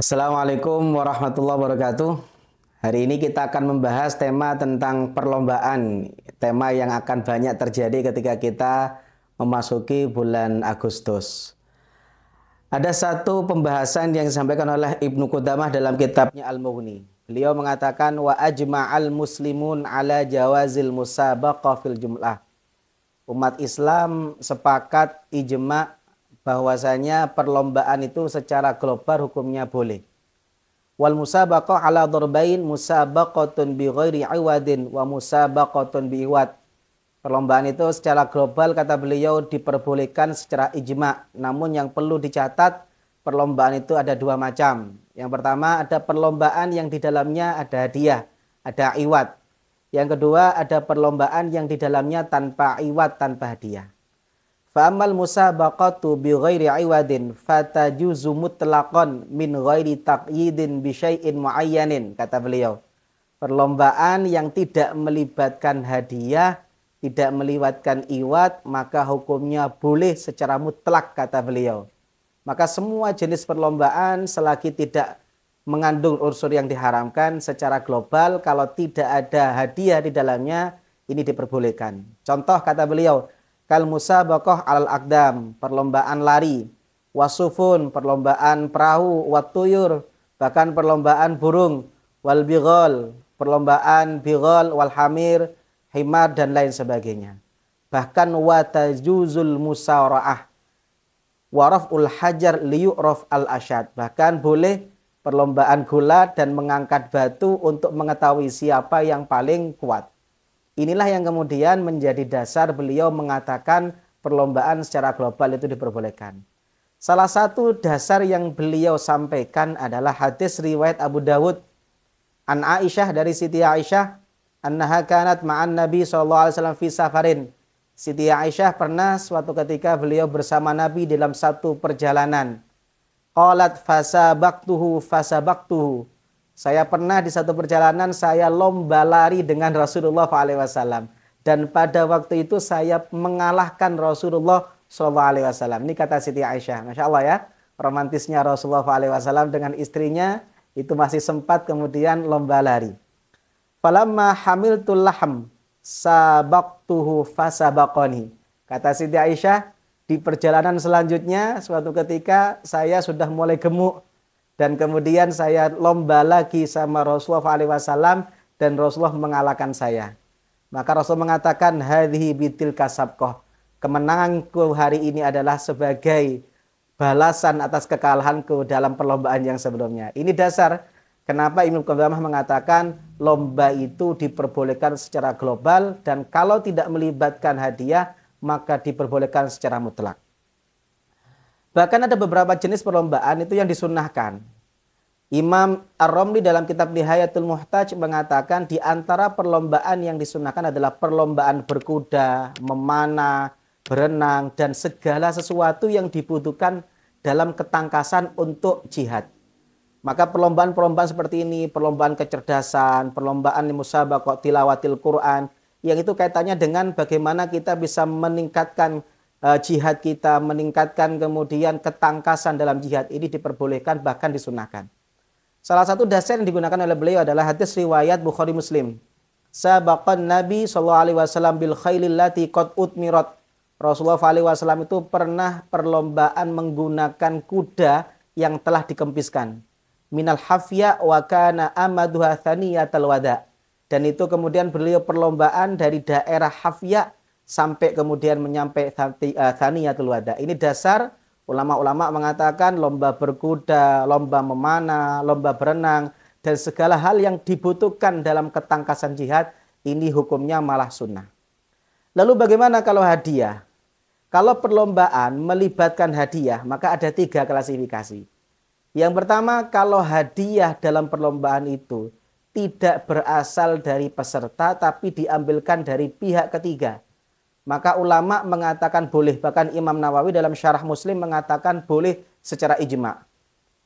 Assalamualaikum warahmatullahi wabarakatuh. Hari ini kita akan membahas tema tentang perlombaan. Tema yang akan banyak terjadi ketika kita memasuki bulan Agustus. Ada satu pembahasan yang disampaikan oleh Ibnu Qudamah dalam kitabnya Al-Mughni. Beliau mengatakan wa ajma'al muslimun ala jawazil musabaqah fil jumlah. Umat Islam sepakat ijma' bahwasanya perlombaan itu secara global hukumnya boleh. Wal musabaqah ala darbain musabaqatun bi ghairi iwadin wa musabaqatun bi iwad. Perlombaan itu secara global kata beliau diperbolehkan secara ijma'. Namun yang perlu dicatat, perlombaan itu ada dua macam. Yang pertama ada perlombaan yang di dalamnya ada hadiah, ada iwad. Yang kedua ada perlombaan yang di dalamnya tanpa iwad, tanpa hadiah. Fa'amal musabaqatu bi ghairi iwadin fatajuzu mutlaqan min ghairi taqyidin bi syai'in muayyanin, kata beliau. Perlombaan yang tidak melibatkan hadiah, tidak melibatkan iwad, maka hukumnya boleh secara mutlak, kata beliau. Maka semua jenis perlombaan selagi tidak mengandung unsur yang diharamkan secara global, kalau tidak ada hadiah di dalamnya, ini diperbolehkan. Contoh kata beliau, kal musabaqah alal aqdam, perlombaan lari, wasufun, perlombaan perahu, watuyur, bahkan perlombaan burung, wal bighal, perlombaan bighal, wal hamir, himar, dan lain sebagainya. Bahkan watajuzul musara'ah, waraf'ul hajar liyu'raf al-asyad, bahkan boleh perlombaan gulat dan mengangkat batu untuk mengetahui siapa yang paling kuat. Inilah yang kemudian menjadi dasar beliau mengatakan perlombaan secara global itu diperbolehkan. Salah satu dasar yang beliau sampaikan adalah hadis riwayat Abu Dawud an Aisyah, dari Siti Aisyah, annaha kanat ma'an Nabi SAW fi safarin. Siti Aisyah pernah suatu ketika beliau bersama Nabi dalam satu perjalanan. Qalat fasabaqtuhu. Saya pernah di satu perjalanan saya lomba lari dengan Rasulullah SAW. Dan pada waktu itu saya mengalahkan Rasulullah SAW. Ini kata Siti Aisyah. Masya Allah ya. Romantisnya Rasulullah SAW dengan istrinya itu masih sempat kemudian lomba lari. Falamma hamiltul lahm sabaqtuhu fasabaqani. Kata Siti Aisyah, di perjalanan selanjutnya suatu ketika saya sudah mulai gemuk. Dan kemudian saya lomba lagi sama Rasulullah SAW dan Rasulullah mengalahkan saya. Maka Rasul mengatakan, hadhihi bitilka sabqah. Kemenanganku hari ini adalah sebagai balasan atas kekalahanku dalam perlombaan yang sebelumnya. Ini dasar kenapa Ibnu Qudamah mengatakan lomba itu diperbolehkan secara global dan kalau tidak melibatkan hadiah maka diperbolehkan secara mutlak. Bahkan ada beberapa jenis perlombaan itu yang disunnahkan. Imam Ar-Romli dalam kitab Nihayatul Muhtaj mengatakan di antara perlombaan yang disunnahkan adalah perlombaan berkuda, memanah, berenang, dan segala sesuatu yang dibutuhkan dalam ketangkasan untuk jihad. Maka perlombaan-perlombaan seperti ini, perlombaan kecerdasan, perlombaan musabaqah tilawatil Quran, yang itu kaitannya dengan bagaimana kita bisa meningkatkan jihad kita, meningkatkan kemudian ketangkasan dalam jihad, ini diperbolehkan bahkan disunahkan. Salah satu dasar yang digunakan oleh beliau adalah hadis riwayat Bukhari Muslim. Sabaqan Nabi SAW bil khailil lati qad utmirat. Rasulullah SAW itu pernah perlombaan menggunakan kuda yang telah dikempiskan. Minal hafya wa kana amaduha thaniyatal wada. Dan itu kemudian beliau perlombaan dari daerah Hafya sampai kemudian menyampai Thaniyatul Wada. Ini dasar ulama-ulama mengatakan lomba berkuda, lomba memanah, lomba berenang, dan segala hal yang dibutuhkan dalam ketangkasan jihad, ini hukumnya malah sunnah. Lalu bagaimana kalau hadiah? Kalau perlombaan melibatkan hadiah, maka ada 3 klasifikasi. Yang pertama, kalau hadiah dalam perlombaan itu tidak berasal dari peserta, tapi diambilkan dari pihak ketiga, maka ulama mengatakan boleh. Bahkan Imam Nawawi dalam Syarah Muslim mengatakan boleh secara ijma'.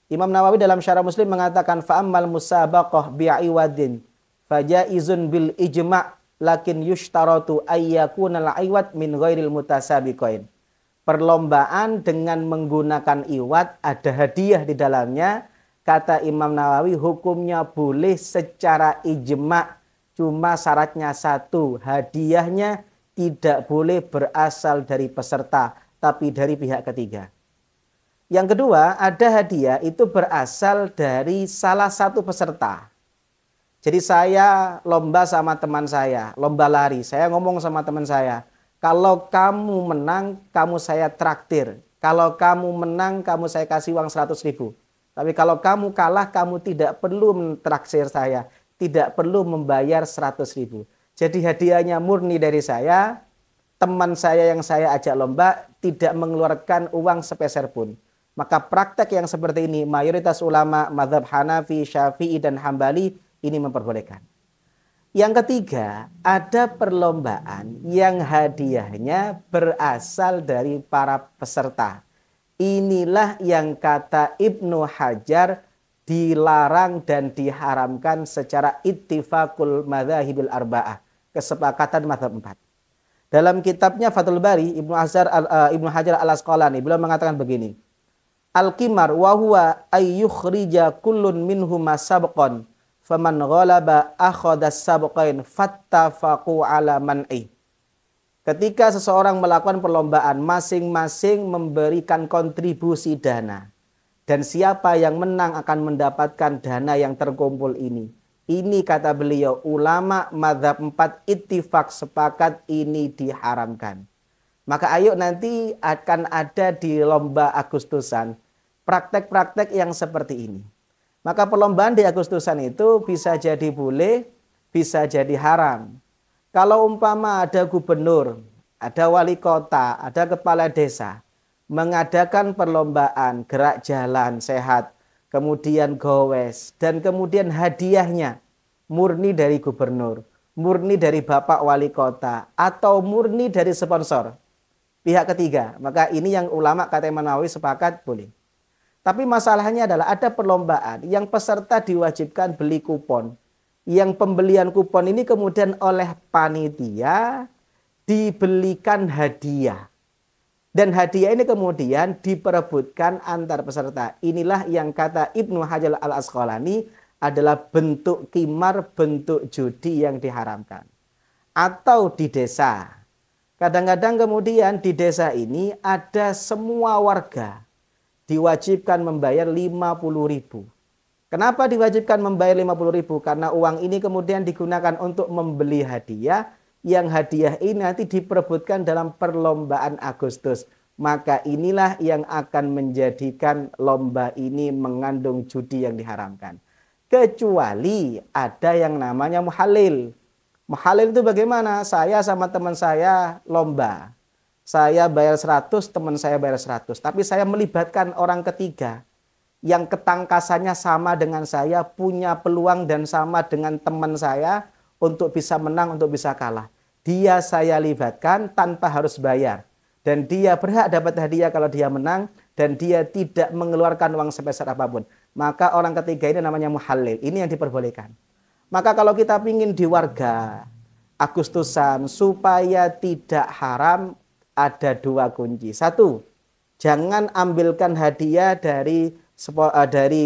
Imam Nawawi dalam Syarah Muslim mengatakan fa'ammal musabaqah bi'iwadin fajaizun bil ijma' lakin yushtaratu ayyakunal iwad min ghairil mutasabiqain. Perlombaan dengan menggunakan iwad ada hadiah di dalamnya, kata Imam Nawawi hukumnya boleh secara ijma', cuma syaratnya satu, hadiahnya tidak boleh berasal dari peserta, tapi dari pihak ketiga. Yang kedua, ada hadiah itu berasal dari salah satu peserta. Jadi saya lomba sama teman saya, lomba lari. Saya ngomong sama teman saya, kalau kamu menang, kamu saya traktir. Kalau kamu menang, kamu saya kasih uang 100.000. Tapi kalau kamu kalah, kamu tidak perlu mentraktir saya. Tidak perlu membayar 100.000. Jadi hadiahnya murni dari saya. Teman saya yang saya ajak lomba tidak mengeluarkan uang sepeser pun. Maka praktek yang seperti ini, mayoritas ulama mazhab Hanafi, Syafi'i, dan Hambali ini memperbolehkan. Yang ketiga, ada perlombaan yang hadiahnya berasal dari para peserta. Inilah yang kata Ibnu Hajar dilarang dan diharamkan secara ittifaqul madzahibil arba'ah, kesepakatan mazhab 4. Dalam kitabnya Fathul Bari, Ibnu Hajar al-Asqalani beliau mengatakan begini. Al-qimar wa huwa ayyukhrija kullun minhuma sabqan faman ghalaba akhadha sabqain fattafaqu ala man'i. Ketika seseorang melakukan perlombaan, masing-masing memberikan kontribusi dana. Dan siapa yang menang akan mendapatkan dana yang terkumpul ini. Ini kata beliau, ulama mazhab 4 ittifaq sepakat ini diharamkan. Maka ayo nanti akan ada di lomba Agustusan praktek-praktek yang seperti ini. Maka perlombaan di Agustusan itu bisa jadi boleh, bisa jadi haram. Kalau umpama ada gubernur, ada wali kota, ada kepala desa, mengadakan perlombaan gerak jalan sehat, kemudian gowes, dan kemudian hadiahnya murni dari gubernur, murni dari bapak wali kota, atau murni dari sponsor, pihak ketiga. Maka ini yang ulama kata Imam Nawawi sepakat boleh. Tapi masalahnya adalah ada perlombaan yang peserta diwajibkan beli kupon. Yang pembelian kupon ini kemudian oleh panitia dibelikan hadiah. Dan hadiah ini kemudian diperebutkan antar peserta. Inilah yang kata Ibnu Hajar al-Asqalani adalah bentuk qimar, bentuk judi yang diharamkan. Atau di desa. Kadang-kadang kemudian di desa ini ada semua warga diwajibkan membayar 50.000. Kenapa diwajibkan membayar 50.000? Karena uang ini kemudian digunakan untuk membeli hadiah, yang hadiah ini nanti diperebutkan dalam perlombaan Agustus. Maka inilah yang akan menjadikan lomba ini mengandung judi yang diharamkan. Kecuali ada yang namanya muhalil. Muhalil itu bagaimana? Saya sama teman saya lomba. Saya bayar 100, teman saya bayar 100. Tapi saya melibatkan orang ketiga yang ketangkasannya sama dengan saya, punya peluang dan sama dengan teman saya untuk bisa menang, untuk bisa kalah. Dia saya libatkan tanpa harus bayar. Dan dia berhak dapat hadiah kalau dia menang, dan dia tidak mengeluarkan uang sebesar apapun. Maka orang ketiga ini namanya muhalil. Ini yang diperbolehkan. Maka kalau kita ingin di warga Agustusan supaya tidak haram, ada dua kunci. Satu, jangan ambilkan hadiah dari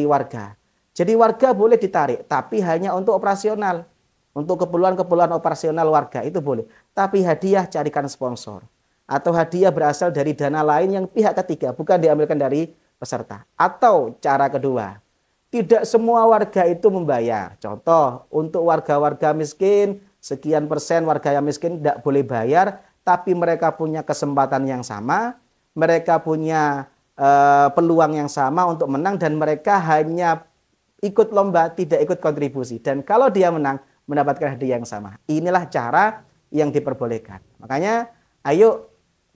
warga. Jadi warga boleh ditarik, tapi hanya untuk operasional. Untuk keperluan-keperluan operasional warga itu boleh. Tapi hadiah carikan sponsor. Atau hadiah berasal dari dana lain yang pihak ketiga, bukan diambilkan dari peserta. Atau cara kedua, tidak semua warga itu membayar. Contoh, untuk warga-warga miskin, sekian persen warga yang miskin tidak boleh bayar, tapi mereka punya kesempatan yang sama, mereka punya peluang yang sama untuk menang, dan mereka hanya ikut lomba, tidak ikut kontribusi. Dan kalau dia menang, mendapatkan hadiah yang sama. Inilah cara yang diperbolehkan. Makanya, ayo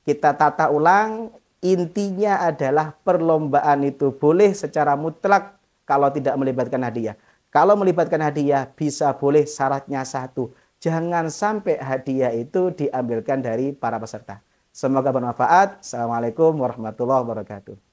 kita tata ulang, intinya adalah perlombaan itu boleh secara mutlak kalau tidak melibatkan hadiah. Kalau melibatkan hadiah, bisa boleh, syaratnya satu. Jangan sampai hadiah itu diambilkan dari para peserta. Semoga bermanfaat. Assalamualaikum warahmatullahi wabarakatuh.